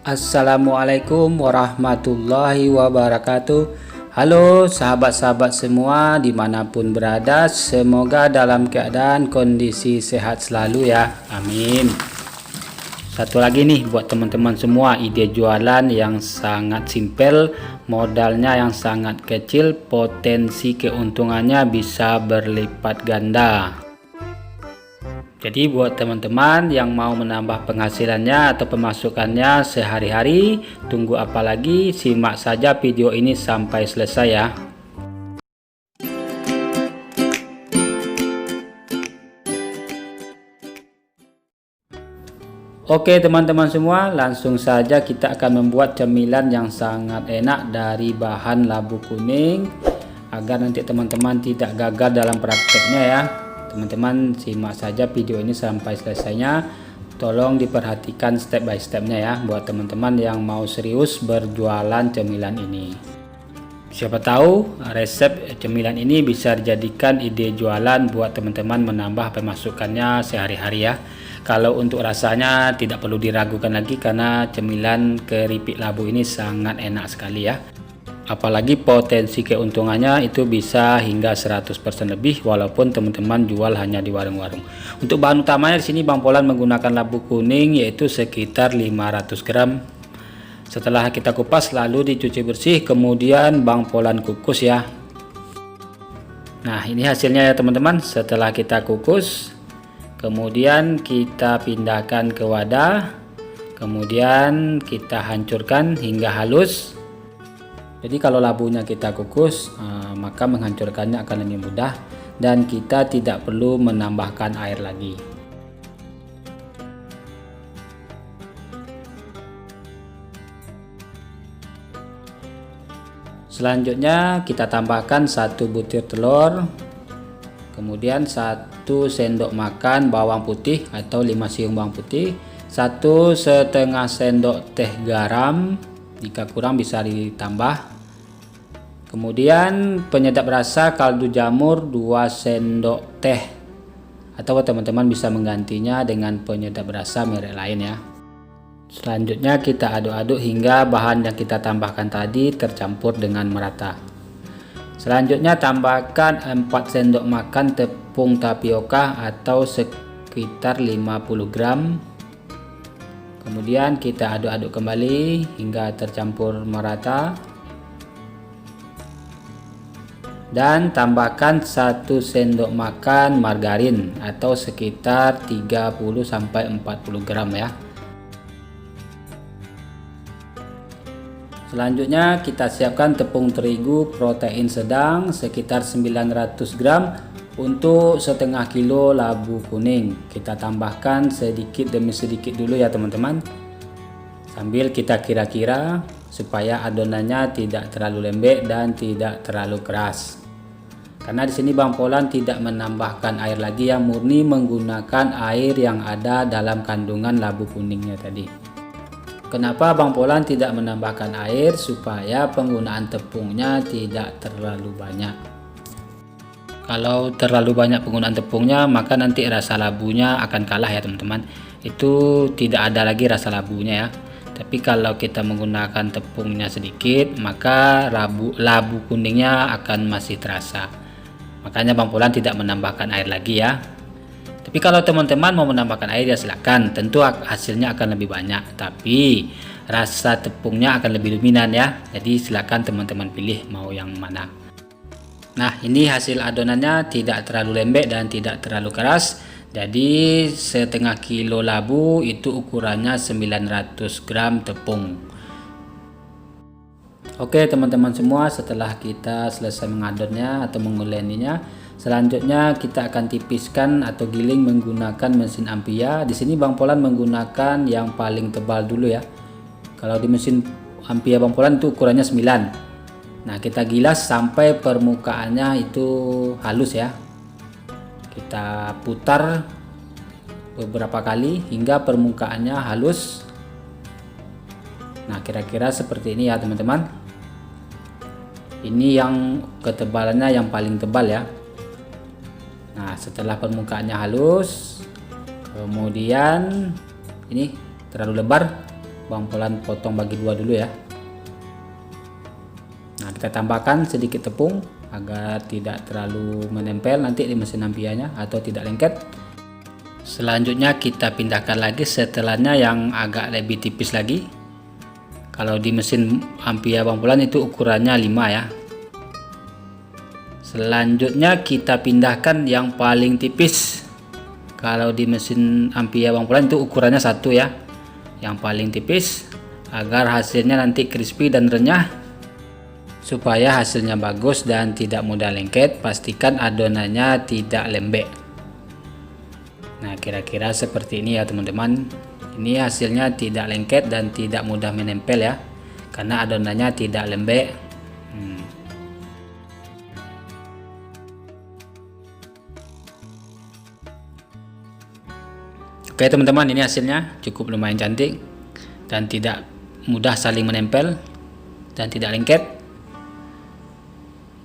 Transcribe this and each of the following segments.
Assalamualaikum warahmatullahi wabarakatuh. Halo sahabat-sahabat semua dimanapun berada, semoga dalam keadaan kondisi sehat selalu ya, amin. Satu lagi nih buat teman-teman semua, ide jualan yang sangat simpel, modalnya yang sangat kecil, potensi keuntungannya bisa berlipat ganda. Jadi buat teman-teman yang mau menambah penghasilannya atau pemasukannya sehari-hari, tunggu apa lagi, simak saja video ini sampai selesai ya. Oke teman-teman semua, langsung saja kita akan membuat cemilan yang sangat enak dari bahan labu kuning, agar nanti teman-teman tidak gagal dalam prakteknya ya. Teman-teman simak saja video ini sampai selesainya, tolong diperhatikan step by stepnya ya, buat teman-teman yang mau serius berjualan cemilan ini. Siapa tahu resep cemilan ini bisa dijadikan ide jualan buat teman-teman menambah pemasukannya sehari-hari ya. Kalau untuk rasanya tidak perlu diragukan lagi, karena cemilan keripik labu ini sangat enak sekali ya. Apalagi potensi keuntungannya itu bisa hingga 100% lebih, walaupun teman-teman jual hanya di warung-warung. Untuk bahan utamanya di sini Bang Polan menggunakan labu kuning, yaitu sekitar 500 gram. Setelah kita kupas lalu dicuci bersih, kemudian Bang Polan kukus ya. Nah ini hasilnya ya teman-teman. Setelah kita kukus, kemudian kita pindahkan ke wadah, kemudian kita hancurkan hingga halus. Jadi kalau labunya kita kukus, maka menghancurkannya akan lebih mudah dan kita tidak perlu menambahkan air lagi. Selanjutnya kita tambahkan 1 butir telur, kemudian 1 sendok makan bawang putih atau 5 siung bawang putih, 1,5 sendok teh garam, jika kurang bisa ditambah. Kemudian penyedap rasa kaldu jamur 2 sendok teh, atau teman-teman bisa menggantinya dengan penyedap rasa merek lain ya. Selanjutnya kita aduk-aduk hingga bahan yang kita tambahkan tadi tercampur dengan merata. Selanjutnya tambahkan 4 sendok makan tepung tapioka atau sekitar 50 gram. Kemudian kita aduk-aduk kembali hingga tercampur merata. Dan tambahkan 1 sendok makan margarin atau sekitar 30-40 gram ya. Selanjutnya kita siapkan tepung terigu protein sedang sekitar 900 gram untuk setengah kilo labu kuning. Kita tambahkan sedikit demi sedikit dulu ya teman-teman, sambil kita kira-kira supaya adonannya tidak terlalu lembek dan tidak terlalu keras. Karena di sini Bang Polan tidak menambahkan air lagi ya, murni menggunakan air yang ada dalam kandungan labu kuningnya tadi. Kenapa Bang Polan tidak menambahkan air? Supaya penggunaan tepungnya tidak terlalu banyak. Kalau terlalu banyak penggunaan tepungnya, maka nanti rasa labunya akan kalah ya teman-teman. Itu tidak ada lagi rasa labunya ya. Tapi kalau kita menggunakan tepungnya sedikit, maka labu kuningnya akan masih terasa. Makanya Bang Polan tidak menambahkan air lagi ya. Tapi kalau teman-teman mau menambahkan air ya silakan, tentu hasilnya akan lebih banyak, tapi rasa tepungnya akan lebih dominan ya. Jadi silakan teman-teman pilih mau yang mana. Nah ini hasil adonannya tidak terlalu lembek dan tidak terlalu keras. Jadi setengah kilo labu itu ukurannya 900 gram tepung. Oke teman-teman semua, setelah kita selesai mengadonnya atau menguleninya, selanjutnya kita akan tipiskan atau giling menggunakan mesin Ampia. Di sini Bang Polan menggunakan yang paling tebal dulu ya. Kalau di mesin Ampia Bang Polan itu ukurannya 9. Nah kita gilas sampai permukaannya itu halus ya. Kita putar beberapa kali hingga permukaannya halus. Nah kira-kira seperti ini ya teman-teman. Ini yang ketebalannya yang paling tebal ya. Nah setelah permukaannya halus, kemudian ini terlalu lebar, Bang Polan potong bagi dua dulu ya. Nah, kita tambahkan sedikit tepung agar tidak terlalu menempel nanti di mesin ampianya atau tidak lengket. Selanjutnya kita pindahkan lagi setelannya yang agak lebih tipis lagi. Kalau di mesin ampia Bang Polan itu ukurannya 5 ya. Selanjutnya kita pindahkan yang paling tipis. Kalau di mesin ampia Bang Polan itu ukurannya 1 ya, yang paling tipis, agar hasilnya nanti crispy dan renyah. Supaya hasilnya bagus dan tidak mudah lengket, pastikan adonannya tidak lembek. Nah, kira-kira seperti ini ya teman-teman. Ini hasilnya tidak lengket dan tidak mudah menempel ya, karena adonannya tidak lembek. Oke teman-teman, ini hasilnya cukup lumayan cantik dan tidak mudah saling menempel dan tidak lengket.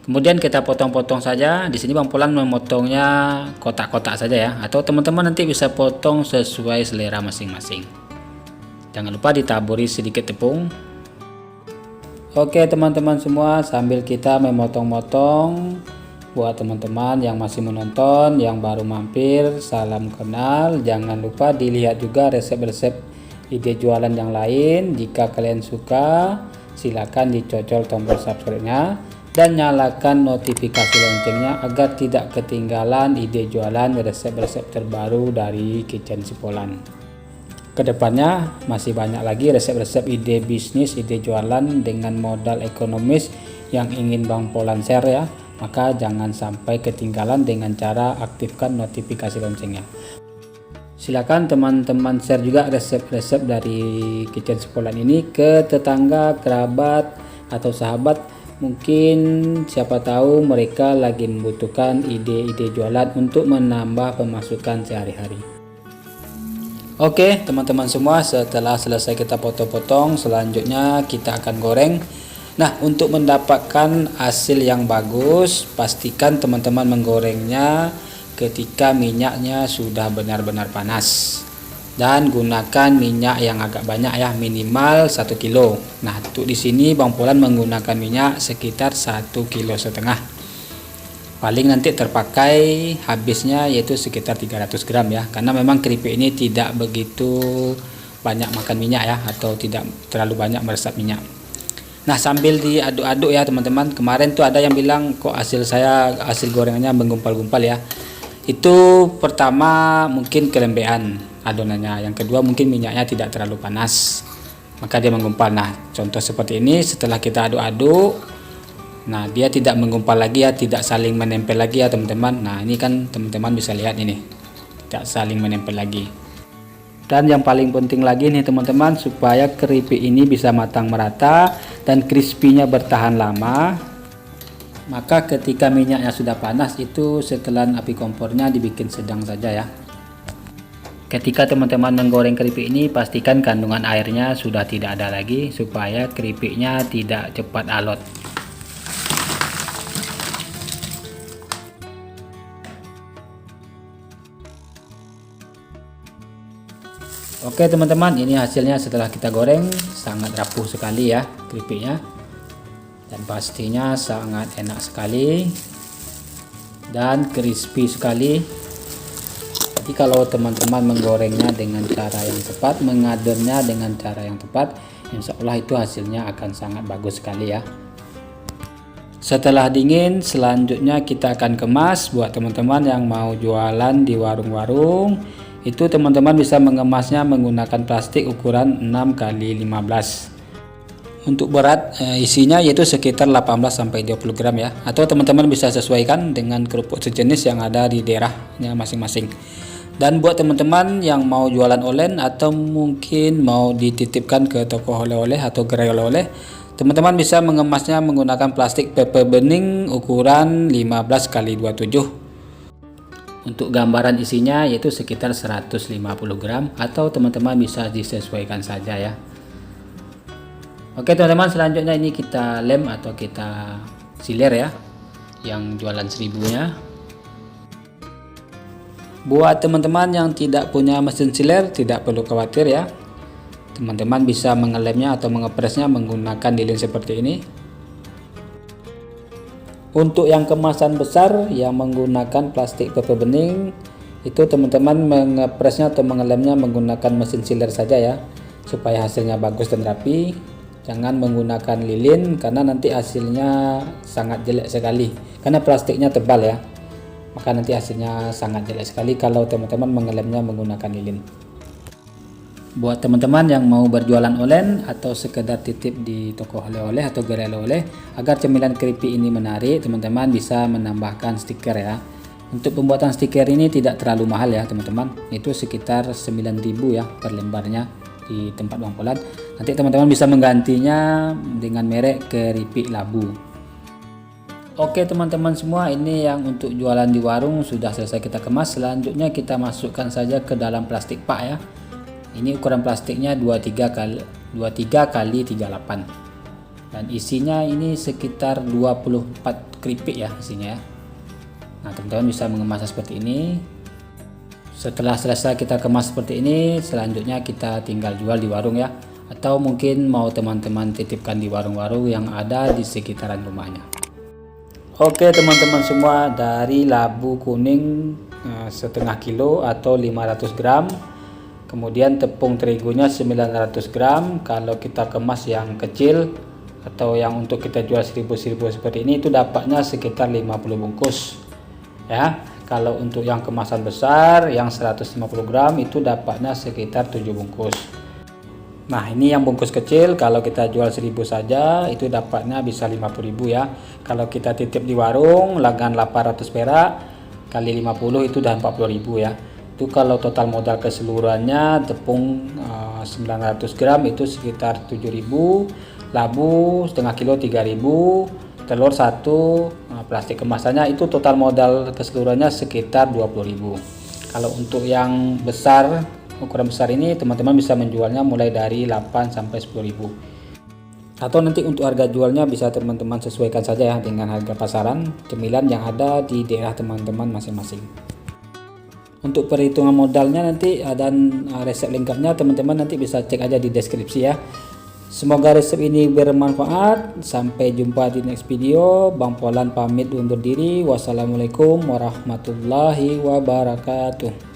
Kemudian kita potong-potong saja. Di sini Bang Polan memotongnya kotak-kotak saja ya, atau teman-teman nanti bisa potong sesuai selera masing-masing. Jangan lupa ditaburi sedikit tepung. Oke teman-teman semua, sambil kita memotong-motong, buat teman-teman yang masih menonton, yang baru mampir, salam kenal. Jangan lupa dilihat juga resep-resep ide jualan yang lain. Jika kalian suka, silakan dicocol tombol subscribe-nya dan nyalakan notifikasi loncengnya agar tidak ketinggalan ide jualan resep-resep terbaru dari Kitchen Si Polan. Kedepannya masih banyak lagi resep-resep ide bisnis, ide jualan dengan modal ekonomis yang ingin Bang Polan share ya. Maka jangan sampai ketinggalan dengan cara aktifkan notifikasi loncengnya. Silakan teman-teman share juga resep-resep dari Kitchen Si Polan ini ke tetangga, kerabat, atau sahabat. Mungkin siapa tahu mereka lagi membutuhkan ide-ide jualan untuk menambah pemasukan sehari-hari. Oke teman-teman semua, setelah selesai kita potong-potong, selanjutnya kita akan goreng. Nah, untuk mendapatkan hasil yang bagus, pastikan teman-teman menggorengnya ketika minyaknya sudah benar-benar panas. Dan gunakan minyak yang agak banyak ya, minimal 1 kilo. Nah, untuk di sini Bang Polan menggunakan minyak sekitar 1,5 kilo. Paling nanti terpakai habisnya yaitu sekitar 300 gram ya, karena memang keripik ini tidak begitu banyak makan minyak ya, atau tidak terlalu banyak meresap minyak. Nah, sambil diaduk-aduk ya teman-teman. Kemarin tuh ada yang bilang kok hasil gorengannya menggumpal-gumpal ya. Itu pertama mungkin kelembean adonannya, yang kedua mungkin minyaknya tidak terlalu panas, maka dia menggumpal. Nah, contoh seperti ini setelah kita aduk-aduk, nah dia tidak menggumpal lagi ya, tidak saling menempel lagi ya teman-teman. Nah, ini kan teman-teman bisa lihat ini, tidak saling menempel lagi. Dan yang paling penting lagi nih teman-teman, supaya keripik ini bisa matang merata dan crispy-nya bertahan lama, maka ketika minyaknya sudah panas itu setelan api kompornya dibikin sedang saja ya. Ketika teman-teman menggoreng keripik ini, pastikan kandungan airnya sudah tidak ada lagi supaya keripiknya tidak cepat alot. Oke teman-teman, ini hasilnya setelah kita goreng. Sangat rapuh sekali ya keripiknya, dan pastinya sangat enak sekali dan crispy sekali. Jadi kalau teman-teman menggorengnya dengan cara yang tepat, mengadonnya dengan cara yang tepat, insya Allah itu hasilnya akan sangat bagus sekali ya. Setelah dingin, selanjutnya kita akan kemas. Buat teman-teman yang mau jualan di warung-warung, itu teman-teman bisa mengemasnya menggunakan plastik ukuran 6x15. Untuk berat isinya yaitu sekitar 18-20 gram ya, atau teman-teman bisa sesuaikan dengan kerupuk sejenis yang ada di daerahnya masing-masing. Dan buat teman-teman yang mau jualan online atau mungkin mau dititipkan ke toko oleh-oleh atau gerai oleh-oleh, teman-teman bisa mengemasnya menggunakan plastik paper bening ukuran 15x27. Untuk gambaran isinya yaitu sekitar 150 gram, atau teman-teman bisa disesuaikan saja ya. Oke teman-teman, selanjutnya ini kita lem atau kita siler ya, yang jualan 1000-nya. Buat teman-teman yang tidak punya mesin siler, tidak perlu khawatir ya. Teman-teman bisa mengelemnya atau mengepresnya menggunakan lilin seperti ini. Untuk yang kemasan besar yang menggunakan plastik PP bening, itu teman-teman mengepresnya atau mengelemnya menggunakan mesin sealer saja ya, supaya hasilnya bagus dan rapi. Jangan menggunakan lilin karena nanti hasilnya sangat jelek sekali, karena plastiknya tebal ya, maka nanti hasilnya sangat jelek sekali kalau teman-teman mengelemnya menggunakan lilin. Buat teman-teman yang mau berjualan online atau sekedar titip di toko oleh-oleh atau gerai oleh-oleh, agar cemilan keripik ini menarik, teman-teman bisa menambahkan stiker ya. Untuk pembuatan stiker ini tidak terlalu mahal ya teman-teman, itu sekitar 9.000 ya per lembarnya di tempat Bang Polan. Nanti teman-teman bisa menggantinya dengan merek keripik labu. Oke teman-teman semua, ini yang untuk jualan di warung sudah selesai kita kemas. Selanjutnya kita masukkan saja ke dalam plastik pak ya. Ini ukuran plastiknya 23 kali 38 dan isinya ini sekitar 24 keripik ya isinya ya. Nah teman-teman bisa mengemasnya seperti ini. Setelah selesai kita kemas seperti ini, selanjutnya kita tinggal jual di warung ya, atau mungkin mau teman-teman titipkan di warung-warung yang ada di sekitaran rumahnya. Oke teman-teman semua, dari labu kuning setengah kilo atau 500 gram, kemudian tepung terigunya 900 gram. Kalau kita kemas yang kecil atau yang untuk kita jual 1000 seperti ini, itu dapatnya sekitar 50 bungkus ya. Kalau untuk yang kemasan besar yang 150 gram itu dapatnya sekitar 7 bungkus. Nah ini yang bungkus kecil, kalau kita jual 1000 saja itu dapatnya bisa 50.000 ya. Kalau kita titip di warung dengan 800 perak kali 50 itu udah 40.000 ya. Itu kalau total modal keseluruhannya tepung 900 gram itu sekitar 7.000, labu setengah kilo 3.000, telur 1, plastik kemasannya itu total modal keseluruhannya sekitar 20.000. Kalau untuk yang besar, ukuran besar ini teman-teman bisa menjualnya mulai dari 8 sampai 10.000. Atau nanti untuk harga jualnya bisa teman-teman sesuaikan saja ya dengan harga pasaran cemilan yang ada di daerah teman-teman masing-masing. Untuk perhitungan modalnya nanti dan resep lengkapnya teman-teman nanti bisa cek aja di deskripsi ya. Semoga resep ini bermanfaat. Sampai jumpa di next video. Bang Polan pamit undur diri. Wassalamualaikum warahmatullahi wabarakatuh.